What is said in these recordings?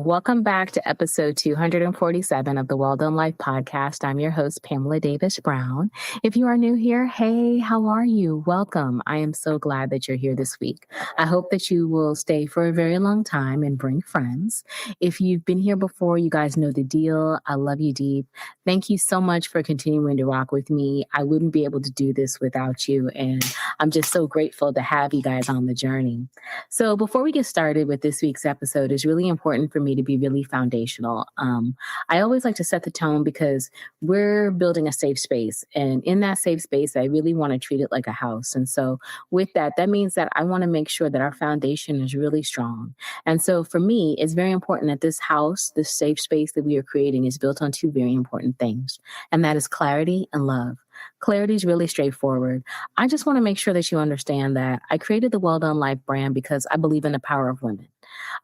Welcome back to episode 247 of the Well Done Life podcast. I'm your host, Pamela Davis Brown. If you are new here, hey, how are you? Welcome. I am so glad that you're here this week. I hope that you will stay for a very long time and bring friends. If you've been here before, you guys know the deal. I love you deep. Thank you so much for continuing to rock with me. I wouldn't be able to do this without you, and I'm just so grateful to have you guys on the journey. So before we get started with this week's episode, it's really important for me to be really foundational. I always like to set the tone because we're building a safe space. And in that safe space, I really want to treat it like a house. And so with that, that means that I want to make sure that our foundation is really strong. And so for me, it's very important that this house, this safe space that we are creating is built on two very important things. And that is clarity and love. Clarity is really straightforward. I just want to make sure that you understand that I created the Well Done Life brand because I believe in the power of women.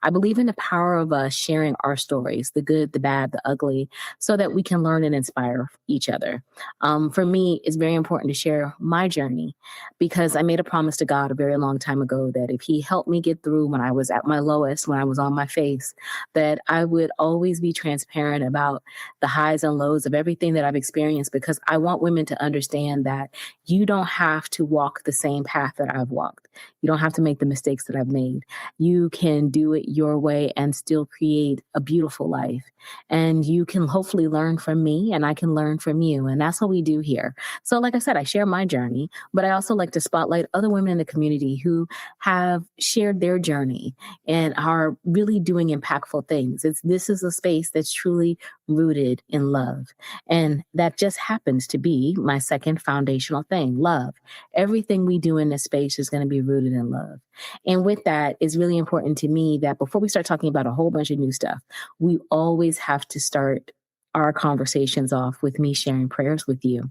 I believe in the power of us sharing our stories, the good, the bad, the ugly, so that we can learn and inspire each other. For me, it's very important to share my journey because I made a promise to God a very long time ago that if He helped me get through when I was at my lowest, when I was on my face, that I would always be transparent about the highs and lows of everything that I've experienced, because I want women to understand that you don't have to walk the same path that I've walked. You don't have to make the mistakes that I've made. You can do it your way and still create a beautiful life. And you can hopefully learn from me and I can learn from you. And that's what we do here. So like I said, I share my journey, but I also like to spotlight other women in the community who have shared their journey and are really doing impactful things. This is a space that's truly rooted in love. And that just happens to be my second foundational thing, love. Everything we do in this space is going to be rooted in love. And with that, it's really important to me that before we start talking about a whole bunch of new stuff, we always have to start our conversations off with me sharing prayers with you.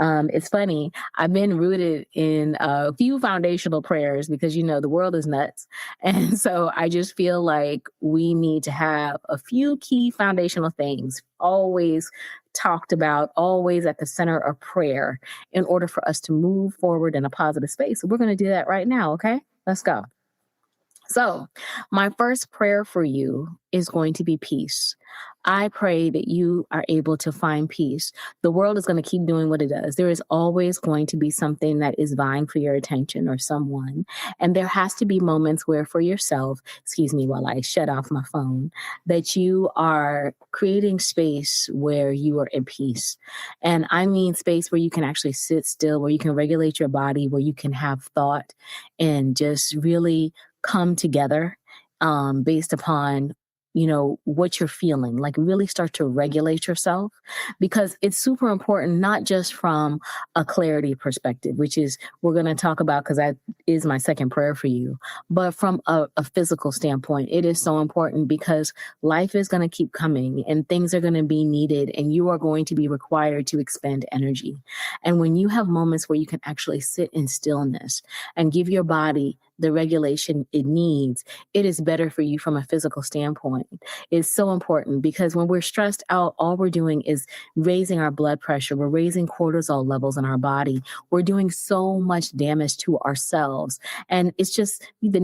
It's funny. I've been rooted in a few foundational prayers because, you know, the world is nuts. And so I just feel like we need to have a few key foundational things always talked about, always at the center of prayer in order for us to move forward in a positive space. So we're going to do that right now. Okay, let's go. So my first prayer for you is going to be peace. I pray that you are able to find peace. The world is going to keep doing what it does. There is always going to be something that is vying for your attention or someone. And there has to be moments where for yourself, excuse me while I shut off my phone, that you are creating space where you are in peace. And I mean space where you can actually sit still, where you can regulate your body, where you can have thought and just really come together based upon what you're feeling, like really start to regulate yourself, because it's super important, not just from a clarity perspective, which is we're going to talk about because that is my second prayer for you, but from a physical standpoint, it is so important because life is going to keep coming and things are going to be needed and you are going to be required to expend energy. And when you have moments where you can actually sit in stillness and give your body the regulation it needs, it is better for you from a physical standpoint. It's so important because when we're stressed out, all we're doing is raising our blood pressure. We're raising cortisol levels in our body. We're doing so much damage to ourselves. And it's just the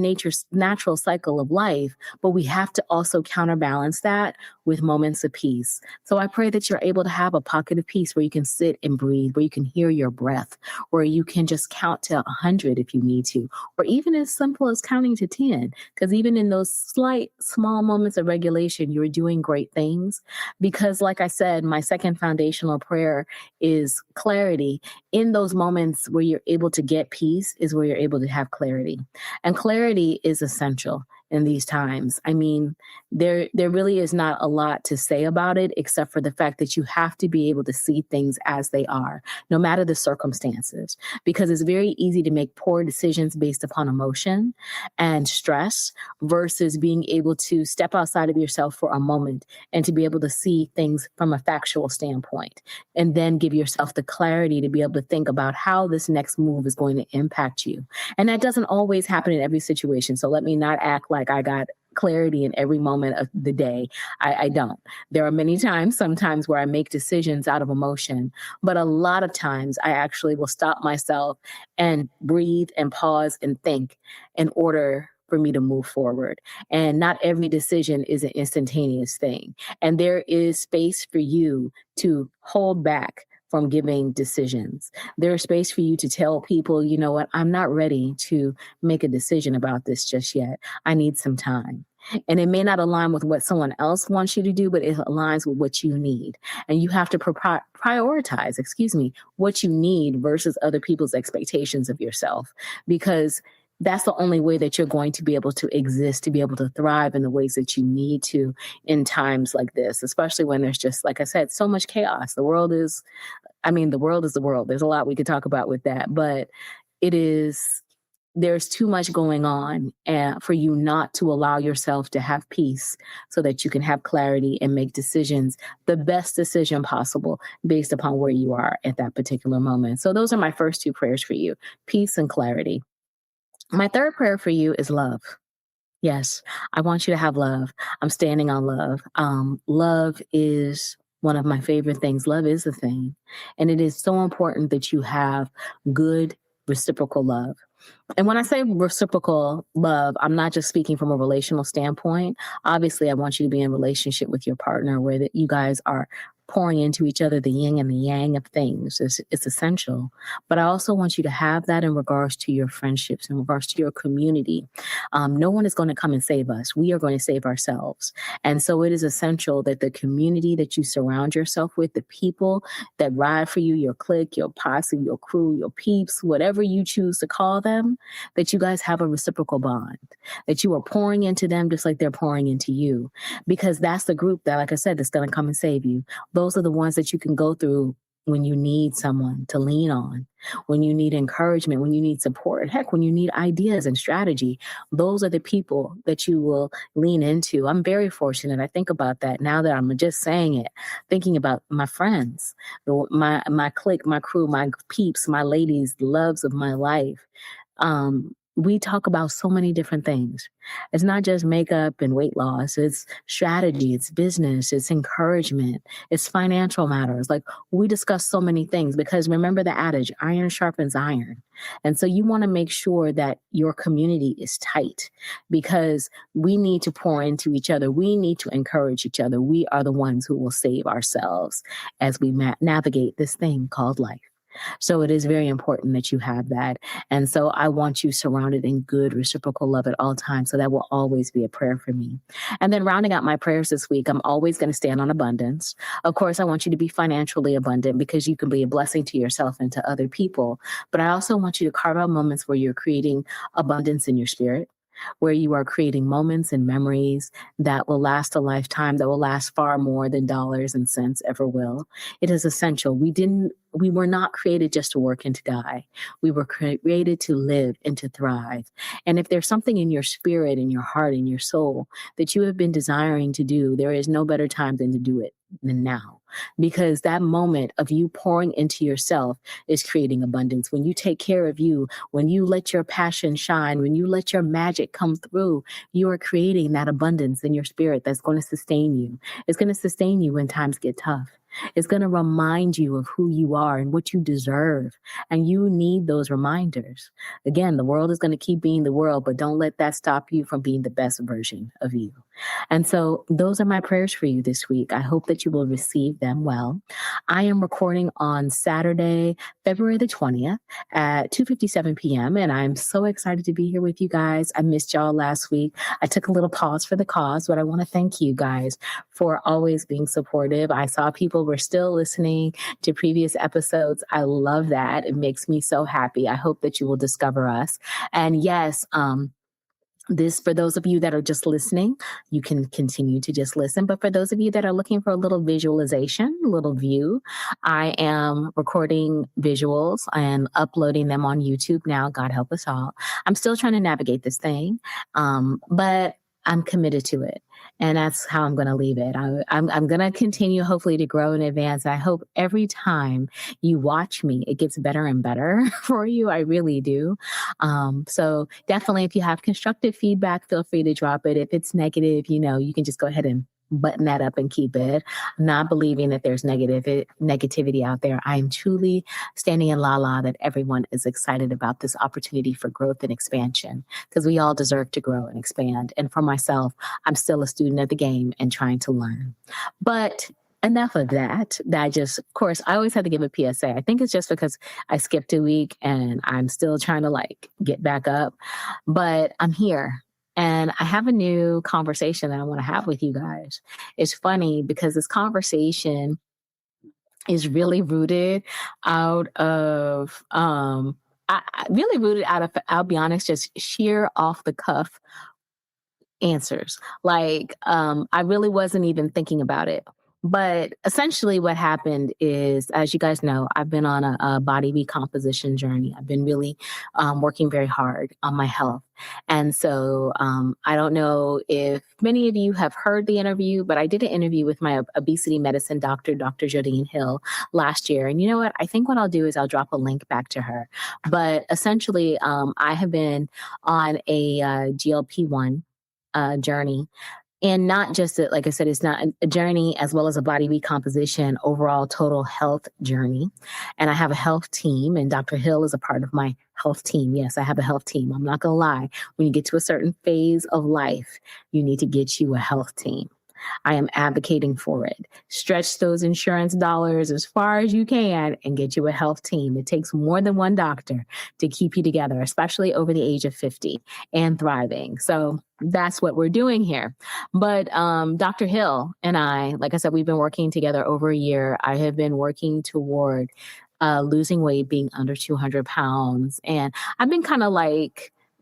natural cycle of life. But we have to also counterbalance that with moments of peace. So I pray that you're able to have a pocket of peace where you can sit and breathe, where you can hear your breath, where you can just count to 100 if you need to, or even as simple as counting to 10, because even in those slight, small moments of regulation, you're doing great things. Because like I said, my second foundational prayer is clarity. In those moments where you're able to get peace is where you're able to have clarity. And clarity is essential in these times. I mean, there really is not a lot to say about it, except for the fact that you have to be able to see things as they are, no matter the circumstances, because it's very easy to make poor decisions based upon emotion and stress versus being able to step outside of yourself for a moment and to be able to see things from a factual standpoint, and then give yourself the clarity to be able to think about how this next move is going to impact you. And that doesn't always happen in every situation. So let me not act like I got clarity in every moment of the day. I don't. There are many times, sometimes where I make decisions out of emotion, but a lot of times I actually will stop myself and breathe and pause and think in order for me to move forward. And not every decision is an instantaneous thing. And there is space for you to hold back from giving decisions. There's space for you to tell people, you know what, I'm not ready to make a decision about this just yet. I need some time. And it may not align with what someone else wants you to do, but it aligns with what you need. And you have to prioritize, what you need versus other people's expectations of yourself, because that's the only way that you're going to be able to exist, to be able to thrive in the ways that you need to in times like this, especially when there's just, like I said, so much chaos. The world is the world. There's a lot we could talk about with that, but there's too much going on for you not to allow yourself to have peace so that you can have clarity and make decisions, the best decision possible based upon where you are at that particular moment. So those are my first two prayers for you, peace and clarity. My third prayer for you is love. Yes, I want you to have love. I'm standing on love. Love is one of my favorite things. Love is a thing. And it is so important that you have good reciprocal love. And when I say reciprocal love, I'm not just speaking from a relational standpoint. Obviously, I want you to be in relationship with your partner where you guys are pouring into each other the yin and the yang of things. It's essential. But I also want you to have that in regards to your friendships, in regards to your community. No one is going to come and save us. We are going to save ourselves. And so it is essential that the community that you surround yourself with, the people that ride for you, your clique, your posse, your crew, your peeps, whatever you choose to call them, that you guys have a reciprocal bond, that you are pouring into them just like they're pouring into you. Because that's the group that, like I said, that's going to come and save you. Those are the ones that you can go through when you need someone to lean on, when you need encouragement, when you need support, heck, when you need ideas and strategy. Those are the people that you will lean into. I'm very fortunate. I think about that now that I'm just saying it, thinking about my friends, my clique, my crew, my peeps, my ladies, the loves of my life. We talk about so many different things. It's not just makeup and weight loss. It's strategy, it's business, it's encouragement, it's financial matters. Like, we discuss so many things because remember the adage, iron sharpens iron. And so you want to make sure that your community is tight because we need to pour into each other. We need to encourage each other. We are the ones who will save ourselves as we navigate this thing called life. So it is very important that you have that. And so I want you surrounded in good reciprocal love at all times. So that will always be a prayer for me. And then rounding out my prayers this week, I'm always going to stand on abundance. Of course, I want you to be financially abundant because you can be a blessing to yourself and to other people. But I also want you to carve out moments where you're creating abundance in your spirit, where you are creating moments and memories that will last a lifetime, that will last far more than dollars and cents ever will. It is essential. We were not created just to work and to die. We were created to live and to thrive. And if there's something in your spirit, in your heart, in your soul that you have been desiring to do, there is no better time than to do it than now. Because that moment of you pouring into yourself is creating abundance. When you take care of you, when you let your passion shine, when you let your magic come through, you are creating that abundance in your spirit that's going to sustain you. It's going to sustain you when times get tough. It's going to remind you of who you are and what you deserve. And you need those reminders. Again, the world is going to keep being the world, but don't let that stop you from being the best version of you. And so those are my prayers for you this week. I hope that you will receive them well. I am recording on Saturday, February the 20th at 2:57 p.m. And I'm so excited to be here with you guys. I missed y'all last week. I took a little pause for the cause, but I want to thank you guys for always being supportive. I saw people were still listening to previous episodes. I love that. It makes me so happy. I hope that you will discover us. And yes, this, for those of you that are just listening, you can continue to just listen. But for those of you that are looking for a little visualization, a little view, I am recording visuals and uploading them on YouTube now. God help us all. I'm still trying to navigate this thing, but I'm committed to it. And that's how I'm going to leave it. I'm going to continue, hopefully, to grow and advance. I hope every time you watch me, it gets better and better for you. I really do. So definitely, if you have constructive feedback, feel free to drop it. If it's negative, you can just go ahead and button that up and keep it, not believing that there's negativity out there. I am truly standing in la that everyone is excited about this opportunity for growth and expansion, because we all deserve to grow and expand. And for myself, I'm still a student of the game and trying to learn. But enough of that. Of course, I always have to give a PSA. I think it's just because I skipped a week and I'm still trying to get back up, but I'm here. And I have a new conversation that I want to have with you guys. It's funny because this conversation is really rooted out of, really rooted out of, I'll be honest, just sheer off the cuff answers. I really wasn't even thinking about it. But essentially what happened is, as you guys know, I've been on a body recomposition journey. I've been really working very hard on my health. And so I don't know if many of you have heard the interview, but I did an interview with my obesity medicine doctor, Dr. Jodine Hill, last year. And you know what? I think what I'll do is I'll drop a link back to her. But essentially, I have been on a GLP-1 journey. And not just, like I said, it's not a journey as well as a body recomposition, overall total health journey. And I have a health team, and Dr. Hill is a part of my health team. Yes, I have a health team. I'm not going to lie. When you get to a certain phase of life, you need to get you a health team. I am advocating for it. Stretch those insurance dollars as far as you can and get you a health team. It takes more than one doctor to keep you together, especially over the age of 50 and thriving. So that's what we're doing here. But Dr. Hill and I, like I said, we've been working together over a year. I have been working toward losing weight, being under 200 pounds. And I've been kind of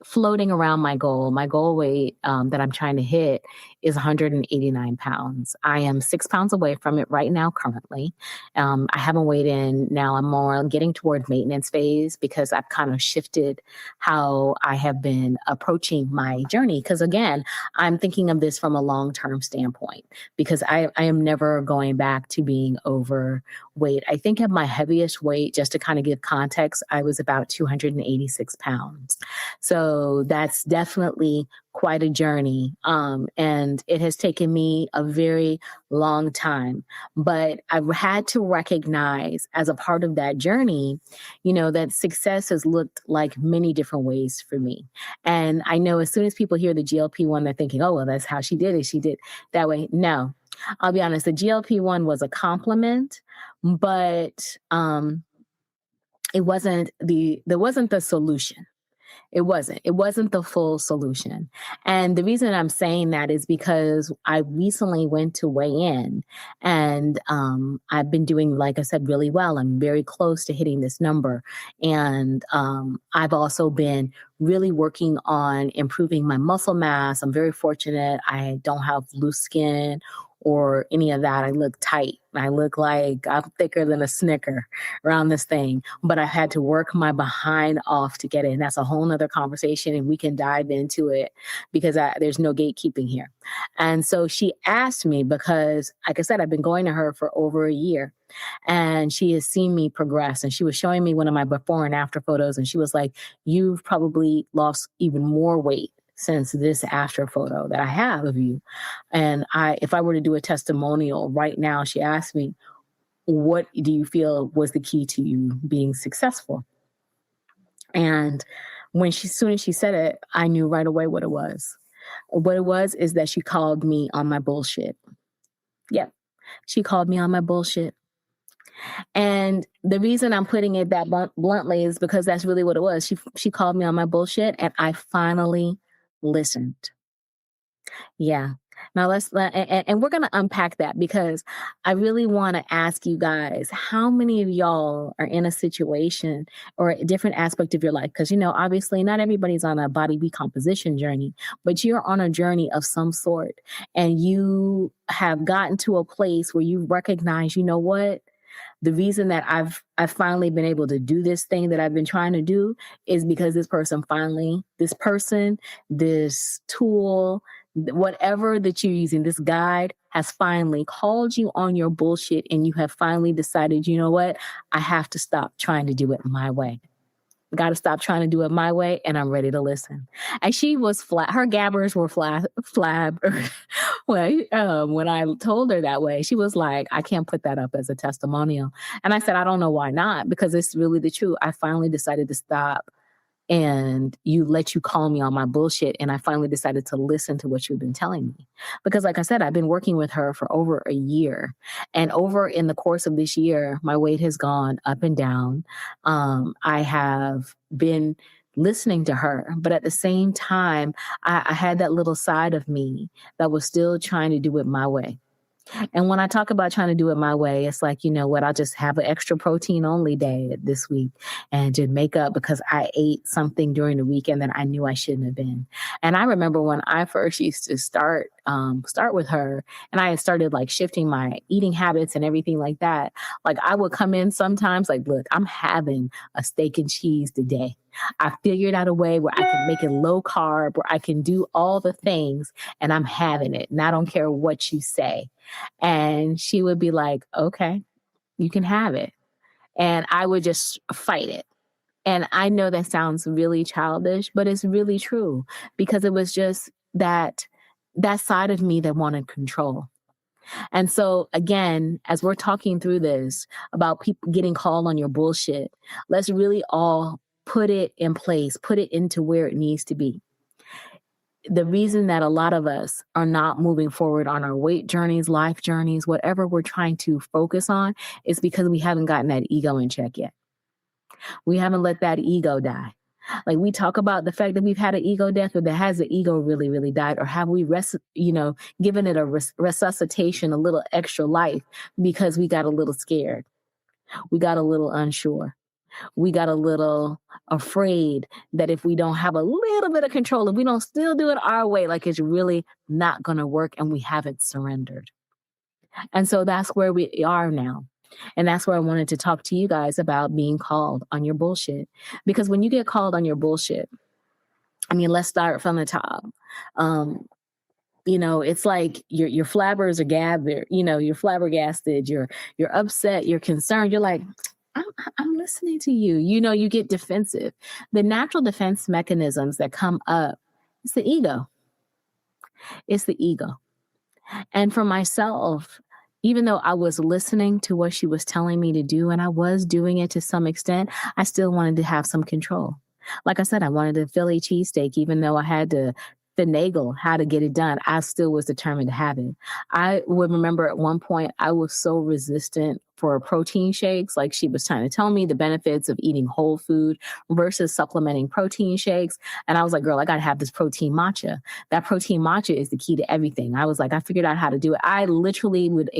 floating around my goal. My goal weight that I'm trying to hit is 189 pounds. I am 6 pounds away from it right now, currently. I haven't weighed in. Now I'm more getting toward maintenance phase because I've kind of shifted how I have been approaching my journey. Because again, I'm thinking of this from a long-term standpoint, because I am never going back to being overweight. I think at my heaviest weight, just to kind of give context, I was about 286 pounds. So that's definitely quite a journey. And it has taken me a very long time, but I've had to recognize as a part of that journey, that success has looked like many different ways for me. And I know as soon as people hear the GLP-1, they're thinking, oh, well, that's how she did it. She did that way. No, I'll be honest. The GLP-1 was a compliment, but it wasn't the solution. It wasn't the full solution. And the reason I'm saying that is because I recently went to weigh in, and I've been doing, like I said, really well. I'm very close to hitting this number. And I've also been really working on improving my muscle mass. I'm very fortunate. I don't have loose skin or any of that. I look tight. I look like I'm thicker than a Snicker around this thing, but I had to work my behind off to get it. And that's a whole nother conversation, and we can dive into it because there's no gatekeeping here. And so she asked me because, like I said, I've been going to her for over a year, and she has seen me progress. And she was showing me one of my before and after photos. And she was like, you've probably lost even more weight since this after photo that I have of you. And if I were to do a testimonial right now, she asked me, what do you feel was the key to you being successful? And as soon as she said it, I knew right away what it was. What it was is that she called me on my bullshit. Yep. She called me on my bullshit. And the reason I'm putting it that bluntly is because that's really what it was. She called me on my bullshit, and I finally listened. Yeah. Now and we're going to unpack that, because I really want to ask you guys, how many of y'all are in a situation or a different aspect of your life? Because, obviously not everybody's on a body recomposition journey, but you're on a journey of some sort, and you have gotten to a place where you recognize, you know what? The reason that I've finally been able to do this thing that I've been trying to do is because this tool, whatever that you're using, this guide has finally called you on your bullshit, and you have finally decided, you know what? I have to stop trying to do it my way. Got to stop trying to do it my way, and I'm ready to listen. And she was flat. Her gabbers were flab. When I told her that way, she was like, I can't put that up as a testimonial. And I said, I don't know why not, because it's really the truth. I finally decided to stop and let you call me on my bullshit. And I finally decided to listen to what you've been telling me. Because like I said, I've been working with her for over a year. And over in the course of this year, my weight has gone up and down. I have been listening to her, but at the same time, I had that little side of me that was still trying to do it my way. And when I talk about trying to do it my way, it's like, you know what, I'll just have an extra protein only day this week and to make up because I ate something during the weekend that I knew I shouldn't have been. And I remember when I first used to start with her, and I had started like shifting my eating habits and everything like that. Like I would come in sometimes like, look, I'm having a steak and cheese today. I figured out a way where I can make it low carb, where I can do all the things, and I'm having it. And I don't care what you say. And she would be like, okay, you can have it. And I would just fight it. And I know that sounds really childish, but it's really true because it was just that side of me that wanted control. And so again, as we're talking through this about people getting called on your bullshit, let's really all put it in place, put it into where it needs to be. The reason that a lot of us are not moving forward on our weight journeys, life journeys, whatever we're trying to focus on, is because we haven't gotten that ego in check yet. We haven't let that ego die. Like we talk about the fact that we've had an ego death, or that has the ego really, really died? Or have we, given it a resuscitation, a little extra life because we got a little scared? We got a little unsure. We got a little afraid that if we don't have a little bit of control, if we don't still do it our way, like it's really not going to work, and we haven't surrendered. And so that's where we are now. And that's where I wanted to talk to you guys about being called on your bullshit. Because when you get called on your bullshit, I mean, let's start from the top. It's like your flabbers are gathered, you're flabbergasted, you're upset, you're concerned. You're like, I'm listening to you. You get defensive. The natural defense mechanisms that come up, it's the ego. It's the ego. And for myself, even though I was listening to what she was telling me to do, and I was doing it to some extent, I still wanted to have some control. Like I said, I wanted a Philly cheesesteak, even though I had to finagle how to get it done. I still was determined to have it. I would remember at one point, I was so resistant for protein shakes. Like she was trying to tell me the benefits of eating whole food versus supplementing protein shakes. And I was like, girl, I got to have this protein matcha. That protein matcha is the key to everything. I was like, I figured out how to do it. I literally would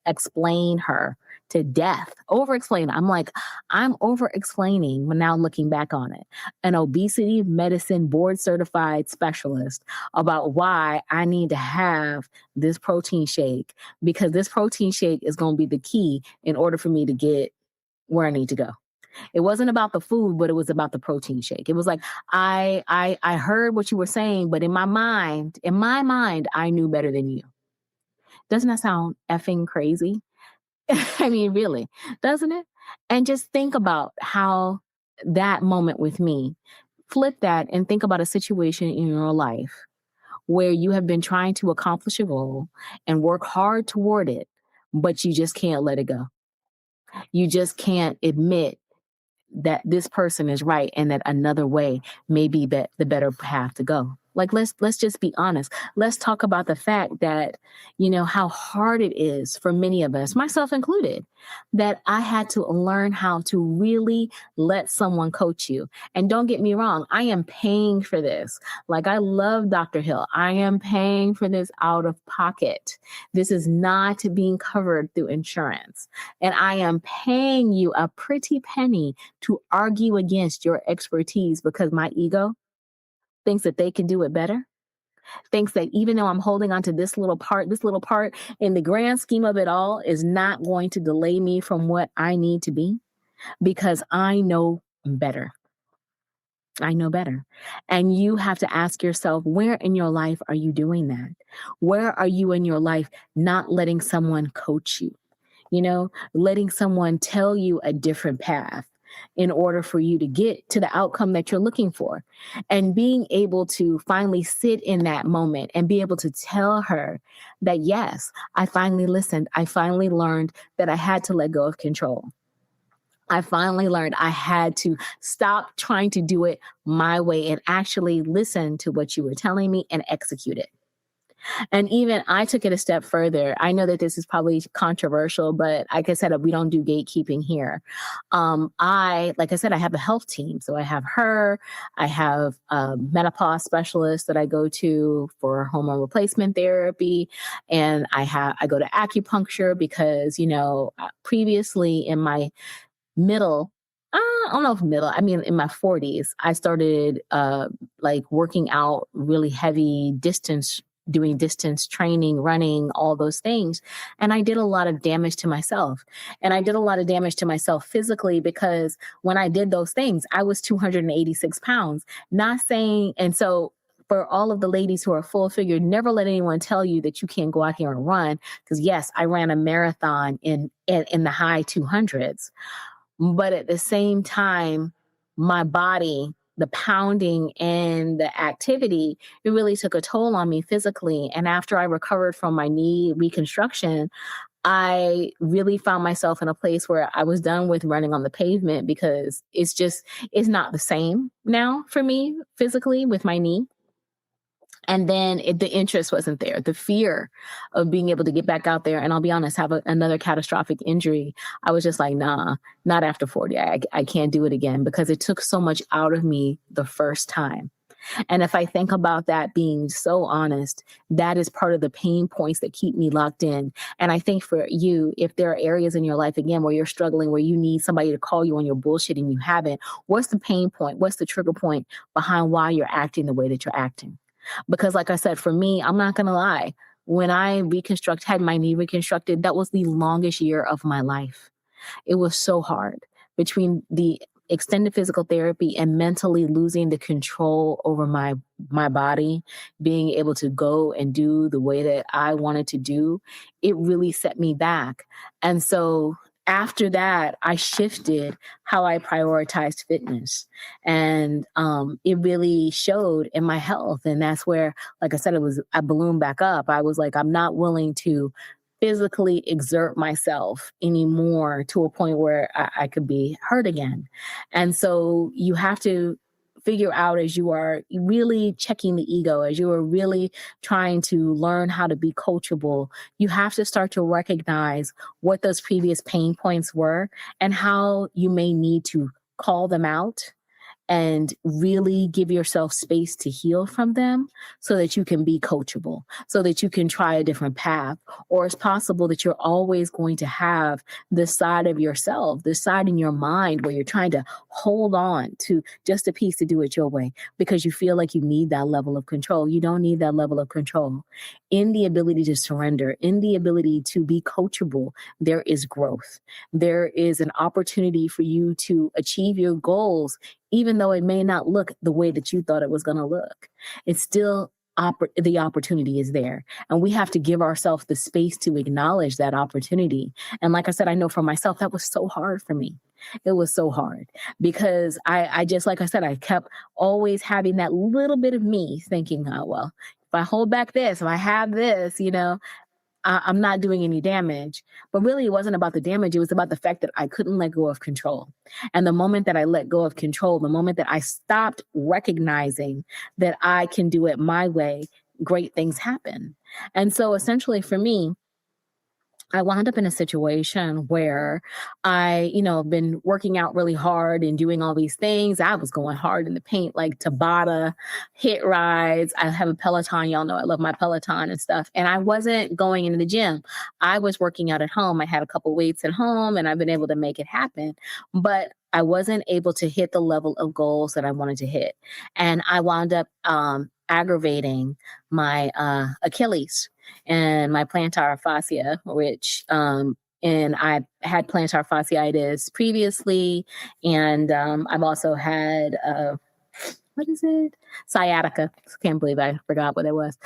explain her to death, over-explain. I'm like, I'm over-explaining when now looking back on it, an obesity medicine board certified specialist about why I need to have this protein shake, because this protein shake is going to be the key in order for me to get where I need to go. It wasn't about the food, but it was about the protein shake. It was like, I heard what you were saying, but in my mind, I knew better than you. Doesn't that sound effing crazy? I mean, really, doesn't it? And just think about how that moment with me, flip that and think about a situation in your life where you have been trying to accomplish a goal and work hard toward it, but you just can't let it go. You just can't admit that this person is right and that another way may be the better path to go. Like, let's just be honest. Let's talk about the fact that, how hard it is for many of us, myself included, that I had to learn how to really let someone coach you. And don't get me wrong, I am paying for this. Like, I love Dr. Hill. I am paying for this out of pocket. This is not being covered through insurance. And I am paying you a pretty penny to argue against your expertise because my ego thinks that they can do it better, thinks that even though I'm holding on to this little part in the grand scheme of it all is not going to delay me from what I need to be, because I know better. I know better. And you have to ask yourself, where in your life are you doing that? Where are you in your life not letting someone coach you? Letting someone tell you a different path. in order for you to get to the outcome that you're looking for. And being able to finally sit in that moment and be able to tell her that, yes, I finally listened. I finally learned that I had to let go of control. I finally learned I had to stop trying to do it my way and actually listen to what you were telling me and execute it. And even I took it a step further. I know that this is probably controversial, but like I said, we don't do gatekeeping here. Like I said, I have a health team. So I have her, I have a menopause specialist that I go to for hormone replacement therapy. And I go to acupuncture because, previously in my I don't know if middle, I mean, in my 40s, I started like working out really heavy distance, doing distance training, running, all those things. And I did a lot of damage to myself. And I did a lot of damage to myself physically because when I did those things, I was 286 pounds, not saying, and so for all of the ladies who are full figure, never let anyone tell you that you can't go out here and run. Because yes, I ran a marathon in the high 200s. But at the same time, my body, the pounding and the activity, it really took a toll on me physically. And after I recovered from my knee reconstruction, I really found myself in a place where I was done with running on the pavement because it's not the same now for me physically with my knee. And then the interest wasn't there. The fear of being able to get back out there, and I'll be honest, have another catastrophic injury. I was just like, nah, not after 40. I can't do it again because it took so much out of me the first time. And if I think about that, being so honest, that is part of the pain points that keep me locked in. And I think for you, if there are areas in your life, again, where you're struggling, where you need somebody to call you on your bullshit and you haven't, what's the pain point? What's the trigger point behind why you're acting the way that you're acting? Because like I said, for me, I'm not going to lie. When I had my knee reconstructed, that was the longest year of my life. It was so hard between the extended physical therapy and mentally losing the control over my body, being able to go and do the way that I wanted to do. It really set me back. And so after that, I shifted how I prioritized fitness. And it really showed in my health. And that's where, like I said, I ballooned back up. I was like, I'm not willing to physically exert myself anymore to a point where I could be hurt again. And so you have to figure out, as you are really checking the ego, as you are really trying to learn how to be coachable, you have to start to recognize what those previous pain points were and how you may need to call them out and really give yourself space to heal from them so that you can be coachable, so that you can try a different path. Or it's possible that you're always going to have this side of yourself, this side in your mind where you're trying to hold on to just a piece to do it your way because you feel like you need that level of control. You don't need that level of control. In the ability to surrender, in the ability to be coachable, there is growth. There is an opportunity for you to achieve your goals, even though it may not look the way that you thought it was going to look. It's still the opportunity is there. And we have to give ourselves the space to acknowledge that opportunity. And like I said, I know for myself, that was so hard for me. It was so hard because I just, like I said, I kept always having that little bit of me thinking, oh, well, if I hold back this, if I have this, I'm not doing any damage. But really, it wasn't about the damage. It was about the fact that I couldn't let go of control. And the moment that I let go of control, the moment that I stopped recognizing that I can do it my way, great things happen. And so essentially for me, I wound up in a situation where I, been working out really hard and doing all these things. I was going hard in the paint, like Tabata, hit rides. I have a Peloton. Y'all know I love my Peloton and stuff. And I wasn't going into the gym. I was working out at home. I had a couple weights at home and I've been able to make it happen. But I wasn't able to hit the level of goals that I wanted to hit. And I wound up aggravating my Achilles and my plantar fascia, which, and I had plantar fasciitis previously. And I've also had, what is it? Sciatica. Can't believe I forgot what it was.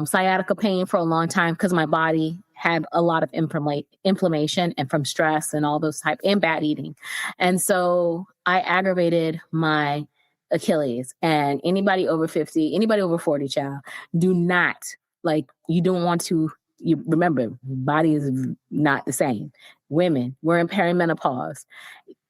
Sciatica pain for a long time because my body had a lot of inflammation and from stress and all those type and bad eating. And so I aggravated my Achilles. And anybody over 50, anybody over 40, child, do not, like, you don't want to, you remember, body is not the same. Women, we're in perimenopause.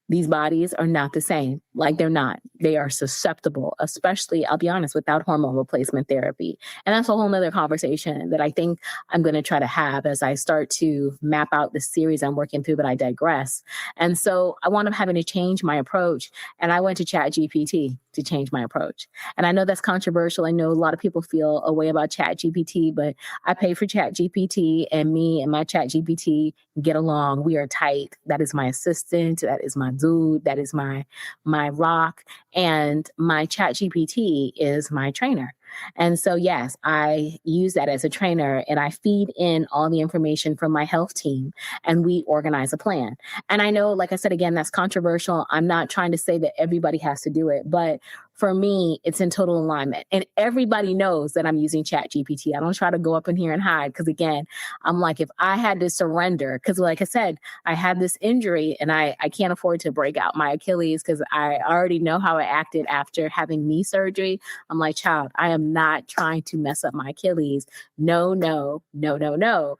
These bodies are not the same. Like, they're not. They are susceptible, especially, I'll be honest, without hormone replacement therapy. And that's a whole nother conversation that I think I'm going to try to have as I start to map out the series I'm working through, but I digress. And so I wound up having to change my approach. And I went to ChatGPT to change my approach. And I know that's controversial. I know a lot of people feel a way about ChatGPT, but I pay for ChatGPT, and me and my ChatGPT get along. We are tight. That is my assistant. That is my dude. That is my rock. And my ChatGPT is my trainer. And so, yes, I use that as a trainer, and I feed in all the information from my health team, and we organize a plan. And I know, like I said, again, that's controversial. I'm not trying to say that everybody has to do it, but for me, it's in total alignment. And everybody knows that I'm using ChatGPT. I don't try to go up in here and hide, because again, I'm like, if I had to surrender, because like I said, I had this injury and I can't afford to break out my Achilles because I already know how I acted after having knee surgery. I'm like, child, I am not trying to mess up my Achilles. No, no, no, no, no.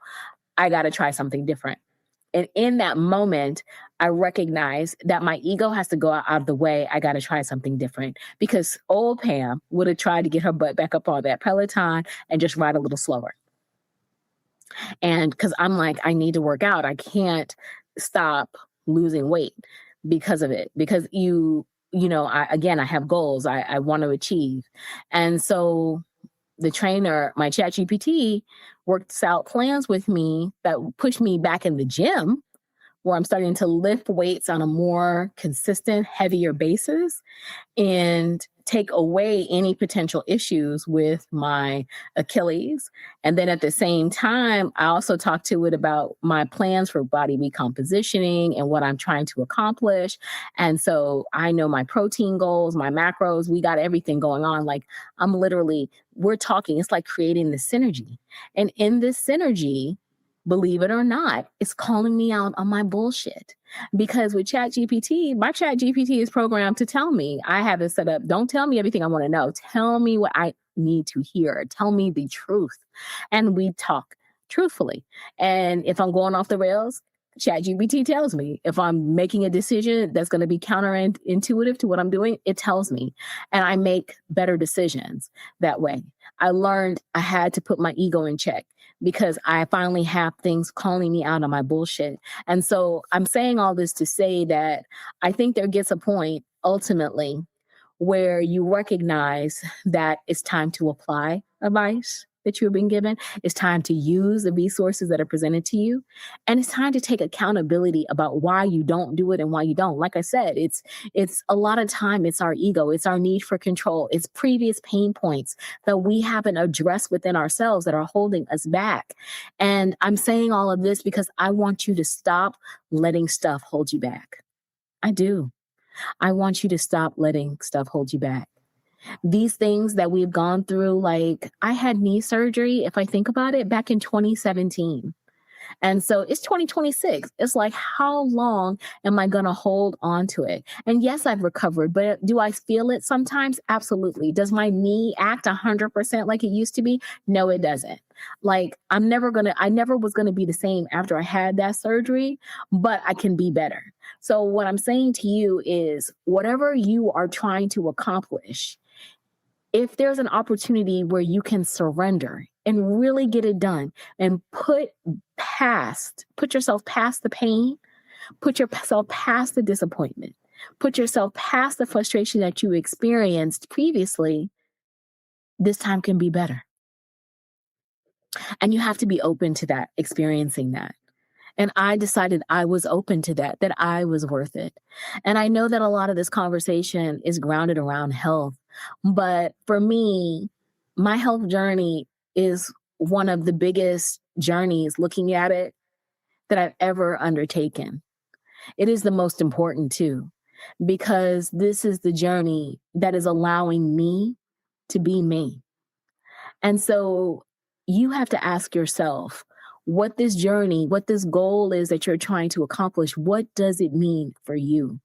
I got to try something different. And in that moment, I recognize that my ego has to go out of the way. I got to try something different, because old Pam would have tried to get her butt back up on that Peloton and just ride a little slower. And because I'm like, I need to work out. I can't stop losing weight because of it. Because I have goals I want to achieve. And so the trainer, my ChatGPT, works out plans with me that push me back in the gym, where I'm starting to lift weights on a more consistent, heavier basis, and take away any potential issues with my Achilles. And then at the same time, I also talk to it about my plans for body recompositioning and what I'm trying to accomplish. And so I know my protein goals, my macros, we got everything going on. Like, we're talking, it's like creating the synergy. And in this synergy, believe it or not, it's calling me out on my bullshit. Because with ChatGPT, my ChatGPT is programmed to tell me, I have it set up, don't tell me everything I want to know. Tell me what I need to hear. Tell me the truth. And we talk truthfully. And if I'm going off the rails, ChatGPT tells me. If I'm making a decision that's going to be counterintuitive to what I'm doing, it tells me. And I make better decisions that way. I learned I had to put my ego in check, because I finally have things calling me out on my bullshit. And so I'm saying all this to say that I think there gets a point ultimately where you recognize that it's time to apply advice that you've been given. It's time to use the resources that are presented to you. And it's time to take accountability about why you don't do it and why you don't. Like I said, it's a lot of time, it's our ego, it's our need for control, it's previous pain points that we haven't addressed within ourselves that are holding us back. And I'm saying all of this because I want you to stop letting stuff hold you back. I do. I want you to stop letting stuff hold you back. These things that we've gone through, like, I had knee surgery, if I think about it, back in 2017. And so it's 2026. It's like, how long am I going to hold on to it? And yes, I've recovered, but do I feel it sometimes? Absolutely. Does my knee act 100% like it used to be? No, it doesn't. Like, I never was going to be the same after I had that surgery, but I can be better. So what I'm saying to you is, whatever you are trying to accomplish, if there's an opportunity where you can surrender and really get it done and put yourself past the pain, put yourself past the disappointment, put yourself past the frustration that you experienced previously, this time can be better. And you have to be open to that, experiencing that. And I decided I was open to that I was worth it. And I know that a lot of this conversation is grounded around health. But for me, my health journey is one of the biggest journeys, looking at it, that I've ever undertaken. It is the most important too. because this is the journey that is allowing me to be me. And so you have to ask yourself what this journey, what this goal is that you're trying to accomplish, what does it mean for you?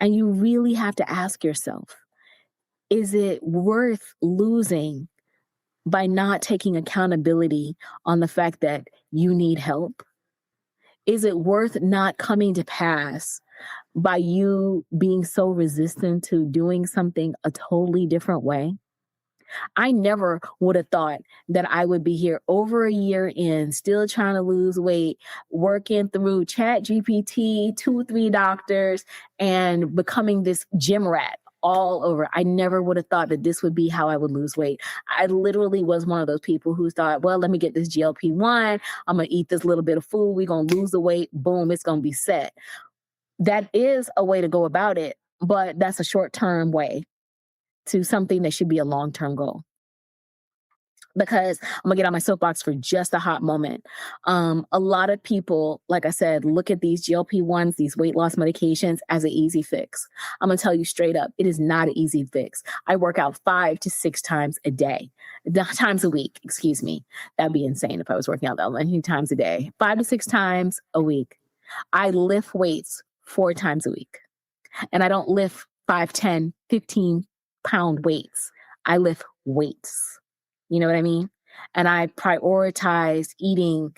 And you really have to ask yourself, is it worth losing by not taking accountability on the fact that you need help? Is it worth not coming to pass by you being so resistant to doing something a totally different way? I never would have thought that I would be here over a year in, still trying to lose weight, working through Chat GPT, 2, 3 doctors, and becoming this gym rat all over. I never would have thought that this would be how I would lose weight. I literally was one of those people who thought, well, let me get this GLP-1. I'm going to eat this little bit of food. We're going to lose the weight. Boom, it's going to be set. That is a way to go about it, but that's a short-term way to something that should be a long-term goal. Because I'm gonna get on my soapbox for just a hot moment. A lot of people, like I said, look at these GLP-1s, these weight loss medications as an easy fix. I'm gonna tell you straight up, it is not an easy fix. I work out 5 to 6 times a day, times a week, excuse me. That'd be insane if I was working out that many times a day. 5 to 6 times a week. I lift weights 4 times a week. And I don't lift 5, 10, 15 pound weights. I lift weights. You know what I mean? And I prioritize eating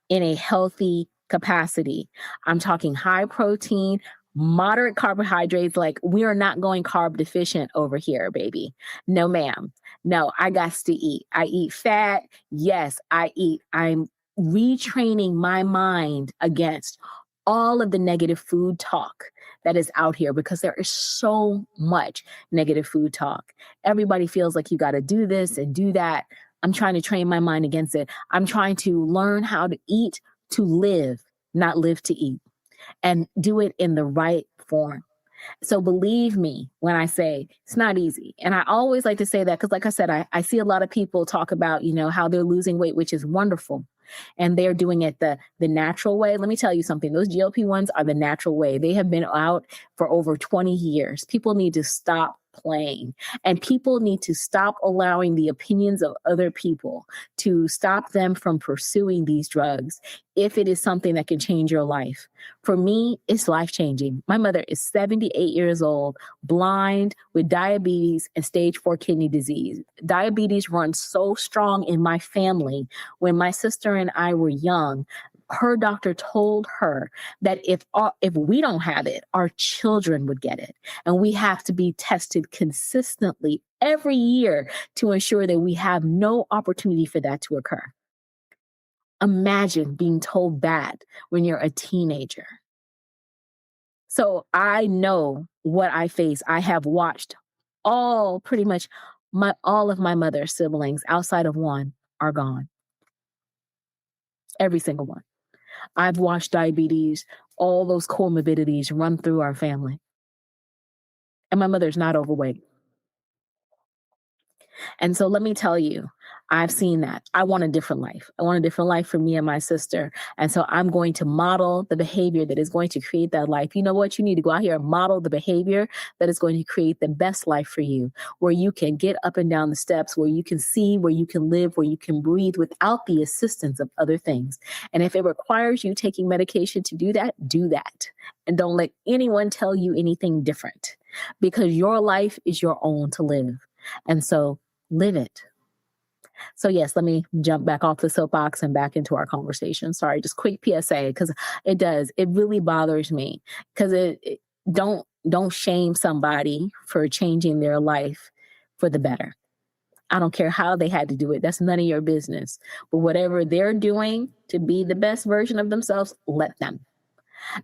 in a healthy capacity. I'm talking high protein, moderate carbohydrates. Like, we are not going carb deficient over here, baby. No, ma'am. No, I got to eat. I eat fat. Yes, I eat. I'm retraining my mind against all of the negative food talk that is out here, because there is so much negative food talk. Everybody feels like you got to do this and do that. I'm trying to train my mind against it. I'm trying to learn how to eat to live, not live to eat, and do it in the right form. So believe me when I say it's not easy. And I always like to say that because, like I said, I see a lot of people talk about, how they're losing weight, which is wonderful. And they're doing it the natural way. Let me tell you something. Those GLP-1s are the natural way. They have been out for over 20 years. People need to stop playing, and people need to stop allowing the opinions of other people to stop them from pursuing these drugs if it is something that can change your life. For me, it's life-changing. My mother is 78 years old, blind, with diabetes and stage 4 kidney disease. Diabetes runs so strong in my family. When my sister and I were young, her doctor told her that if we don't have it, our children would get it. And we have to be tested consistently every year to ensure that we have no opportunity for that to occur. Imagine being told that when you're a teenager. So I know what I face. I have watched pretty much all of my mother's siblings outside of one are gone. Every single one. I've watched diabetes, all those comorbidities run through our family. And my mother's not overweight. And so let me tell you, I've seen that. I want a different life. I want a different life for me and my sister. And so I'm going to model the behavior that is going to create that life. You know what? You need to go out here and model the behavior that is going to create the best life for you, where you can get up and down the steps, where you can see, where you can live, where you can breathe without the assistance of other things. And if it requires you taking medication to do that, do that. And don't let anyone tell you anything different, because your life is your own to live. And so live it. So yes, let me jump back off the soapbox and back into our conversation. Sorry, just quick PSA, because it really bothers me, because don't shame somebody for changing their life for the better. I don't care how they had to do it. That's none of your business. But whatever they're doing to be the best version of themselves, let them.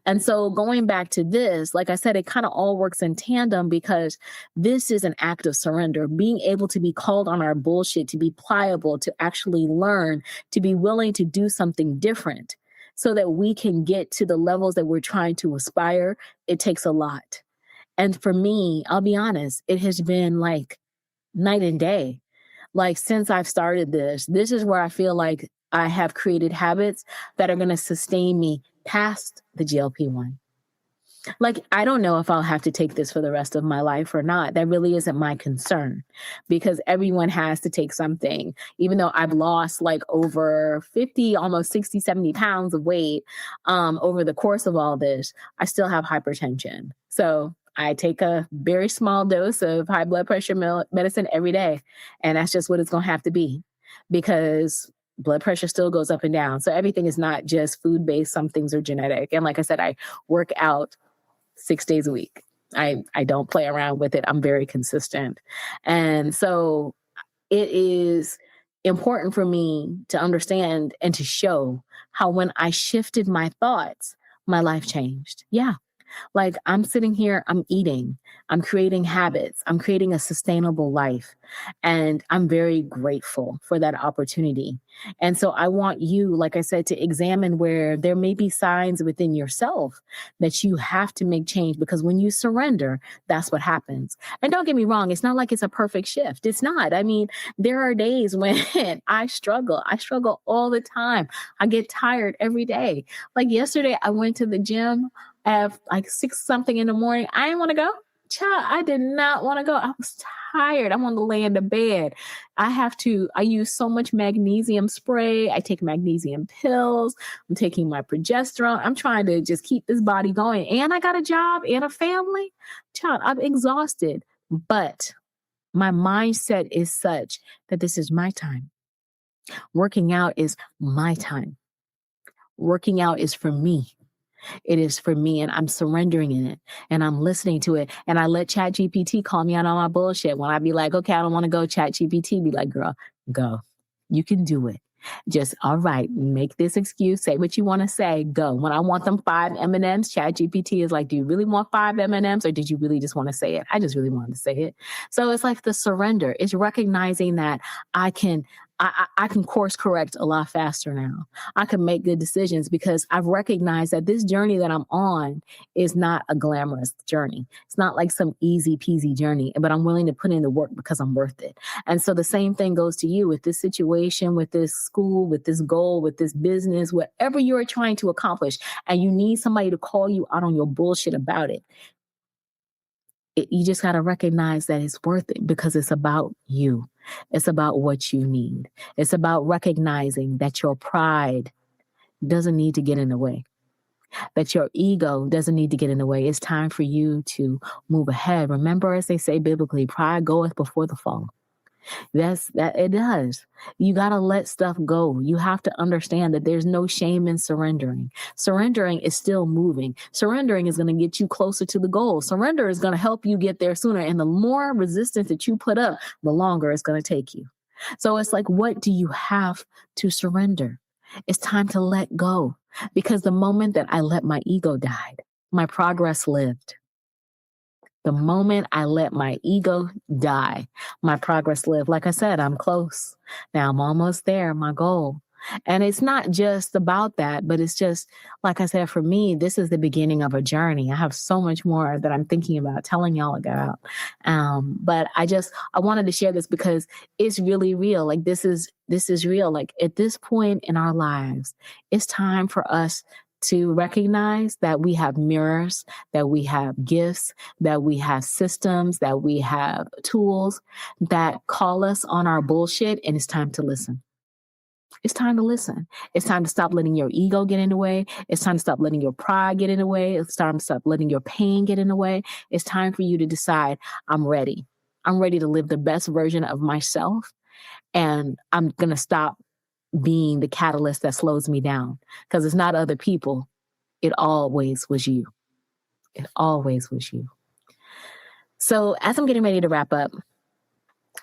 And so going back to this, like I said, it kind of all works in tandem, because this is an act of surrender, being able to be called on our bullshit, to be pliable, to actually learn, to be willing to do something different so that we can get to the levels that we're trying to aspire. It takes a lot. And for me, I'll be honest, it has been like night and day. Like, since I've started this is where I feel like I have created habits that are going to sustain me past the GLP-1. Like, I don't know if I'll have to take this for the rest of my life or not. That really isn't my concern because everyone has to take something. Even though I've lost like over 50, almost 60, 70 pounds of weight over the course of all this, I still have hypertension. So I take a very small dose of high blood pressure medicine every day. And that's just what it's going to have to be because blood pressure still goes up and down. So everything is not just food based. Some things are genetic. And like I said, I work out 6 days a week. I don't play around with it. I'm very consistent. And so it is important for me to understand and to show how when I shifted my thoughts, my life changed. Yeah. Like I'm sitting here, I'm eating, I'm creating habits, I'm creating a sustainable life. And I'm very grateful for that opportunity. And so I want you, like I said, to examine where there may be signs within yourself that you have to make change because when you surrender, that's what happens. And don't get me wrong, it's not like it's a perfect shift. It's not. I mean, there are days when I struggle. I struggle all the time. I get tired every day. Like yesterday, I went to the gym at like 6 something in the morning. I didn't want to go. Child, I did not want to go. I was tired. I wanted to lay in the bed. I use so much magnesium spray. I take magnesium pills. I'm taking my progesterone. I'm trying to just keep this body going. And I got a job and a family. Child, I'm exhausted. But my mindset is such that this is my time. Working out is my time. Working out is for me. It is for me and I'm surrendering in it and I'm listening to it. And I let ChatGPT call me out on my bullshit. When I be like, okay, I don't want to go, ChatGPT be like, girl, go. You can do it. Just, all right, make this excuse, say what you want to say, go. When I want them 5 M&Ms, ChatGPT is like, do you really want 5 M&Ms or did you really just want to say it? I just really wanted to say it. So it's like the surrender. It's recognizing that I can course correct a lot faster now. I can make good decisions because I've recognized that this journey that I'm on is not a glamorous journey. It's not like some easy peasy journey, but I'm willing to put in the work because I'm worth it. And so the same thing goes to you with this situation, with this school, with this goal, with this business, whatever you're trying to accomplish, and you need somebody to call you out on your bullshit about it. You just got to recognize that it's worth it because it's about you. It's about what you need. It's about recognizing that your pride doesn't need to get in the way, that your ego doesn't need to get in the way. It's time for you to move ahead. Remember, as they say biblically, pride goeth before the fall. That it does. You got to let stuff go. You have to understand that there's no shame in surrendering. Surrendering is still moving. Surrendering is going to get you closer to the goal. Surrender is going to help you get there sooner. And the more resistance that you put up, the longer it's going to take you. So it's like, what do you have to surrender? It's time to let go because the moment that I let my ego die, my progress lived. The moment I let my ego die, my progress lived. Like I said, I'm close. Now I'm almost there, my goal. And it's not just about that, but it's just, like I said, for me, this is the beginning of a journey. I have so much more that I'm thinking about telling y'all about. But I wanted to share this because it's really real. Like this is real. Like at this point in our lives, it's time for us to recognize that we have mirrors, that we have gifts, that we have systems, that we have tools that call us on our bullshit, and it's time to listen. It's time to listen. It's time to stop letting your ego get in the way. It's time to stop letting your pride get in the way. It's time to stop letting your pain get in the way. It's time for you to decide, I'm ready. I'm ready to live the best version of myself, and I'm going to stop being the catalyst that slows me down because it's not other people. It always was you. It always was you. So as I'm getting ready to wrap up,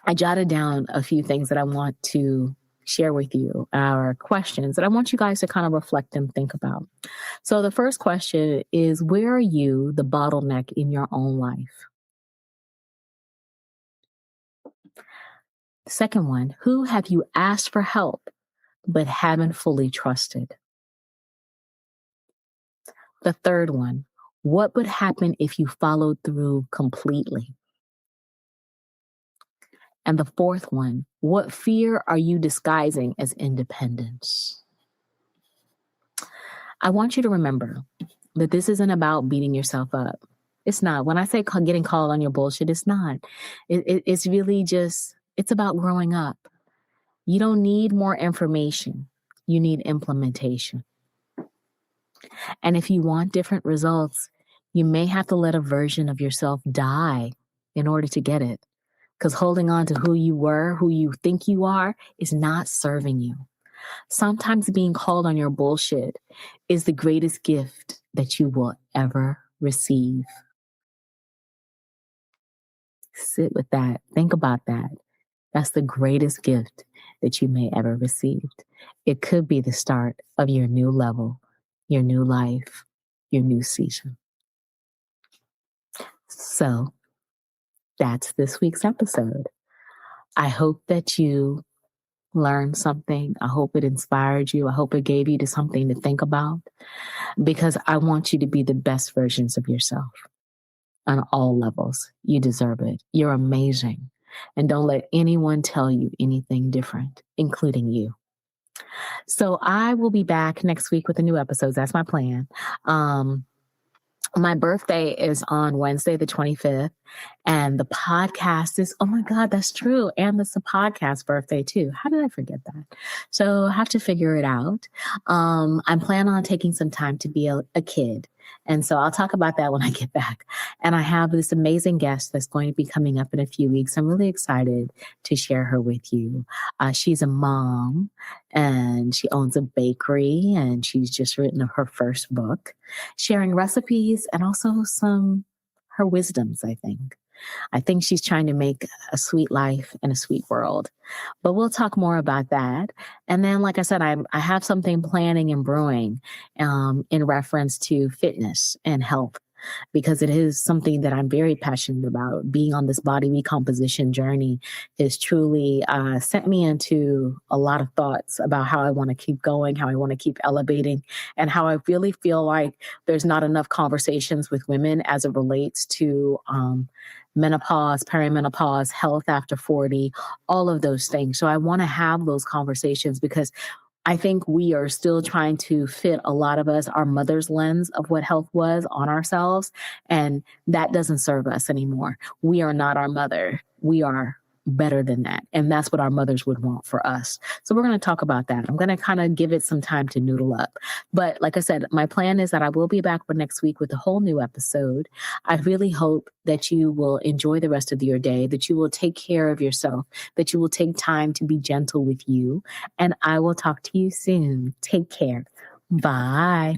I jotted down a few things that I want to share with you, our questions that I want you guys to kind of reflect and think about. So the first question is, where are you the bottleneck in your own life? The second one, who have you asked for help but haven't fully trusted? The third one, what would happen if you followed through completely? And the fourth one, what fear are you disguising as independence? I want you to remember that this isn't about beating yourself up. It's not. When I say getting called on your bullshit, it's not. It's really just, it's about growing up. You don't need more information. You need implementation. And if you want different results, you may have to let a version of yourself die in order to get it. Because holding on to who you were, who you think you are, is not serving you. Sometimes being called on your bullshit is the greatest gift that you will ever receive. Sit with that. Think about that. That's the greatest gift that you may ever receive. It could be the start of your new level, your new life, your new season. So that's this week's episode. I hope that you learned something. I hope it inspired you. I hope it gave you something to think about, because I want you to be the best versions of yourself on all levels. You deserve it. You're amazing. And don't let anyone tell you anything different, including you. So I will be back next week with a new episode. That's my plan. My birthday is on Wednesday, the 25th, and the podcast is, oh my God, that's true. And it's a podcast birthday too. How did I forget that? So I have to figure it out. I'm planning on taking some time to be a kid. And so I'll talk about that when I get back. And I have this amazing guest that's going to be coming up in a few weeks. I'm really excited to share her with you. She's a mom and she owns a bakery, and she's just written her first book, sharing recipes and also her wisdoms, I think. I think she's trying to make a sweet life and a sweet world. But we'll talk more about that. And then, like I said, I have something planning and brewing in reference to fitness and health, because it is something that I'm very passionate about. Being on this body recomposition journey has truly sent me into a lot of thoughts about how I want to keep going, how I want to keep elevating, and how I really feel like there's not enough conversations with women as it relates to menopause, perimenopause, health after 40, all of those things. So I want to have those conversations, because I think we are still trying to fit, a lot of us, our mother's lens of what health was on ourselves. And that doesn't serve us anymore. We are not our mother. We are better than that. And that's what our mothers would want for us. So we're going to talk about that. I'm going to kind of give it some time to noodle up. But like I said, my plan is that I will be back for next week with a whole new episode. I really hope that you will enjoy the rest of your day, that you will take care of yourself, that you will take time to be gentle with you. And I will talk to you soon. Take care. Bye.